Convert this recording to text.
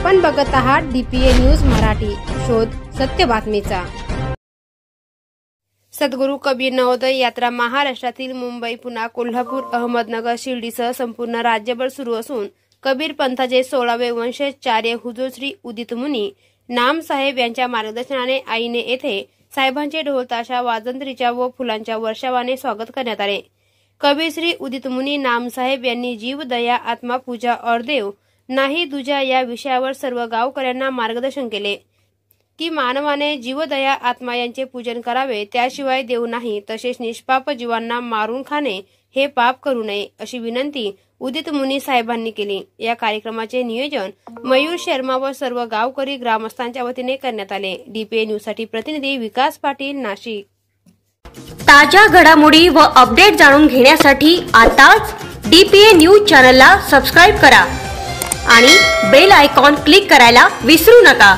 आपण बघत आहात डीपीए न्यूज मराठी, शोध सत्य बातमीचा। सद्गुरू कबीर नवोदय यात्रा महाराष्ट्रातील मुंबई, पुणे, कोल्हापूर, अहमदनगर, शिर्डीसह संपूर्ण राज्यभर सुरू असून कबीर पंथाचे 16वे वंशाचार्य हुजूर श्री उदित मुनी नामसाहेब यांच्या मार्गदर्शनाने आईने येथे साहेबांचे ढोल ताशा वाजंत्रीच्या व फुलांच्या वर्षावाने स्वागत करण्यात आले। कबीर श्री उदित मुनी नामसाहेब यांनी जीव, दया, आत्मा, पूजा और देव नाही दुजा या विषयावर सर्व गावकऱ्यांना मार्गदर्शन केले की मानवाने जीव, दया, आत्मा यांचे पूजन करावे, त्याशिवाय देव नाही। तसेच निष्पाप जीवांना मारून खाणे हे पाप करू नये अशी विनंती उदित मुनी साहेबांनी केली। या कार्यक्रमाचे नियोजन मयूर शर्मा व सर्व गावकरी ग्रामस्थांच्या वतीने करण्यात आले। डीपीए न्यूज साठी प्रतिनिधी विकास पाटील, नाशिक। ताज्या घडामोडी व अपडेट जाणून घेण्यासाठी आताच डीपीए न्यूज चॅनलला सबस्क्राइब करा आणि बेल आयकॉन क्लिक करायला विसरू नका।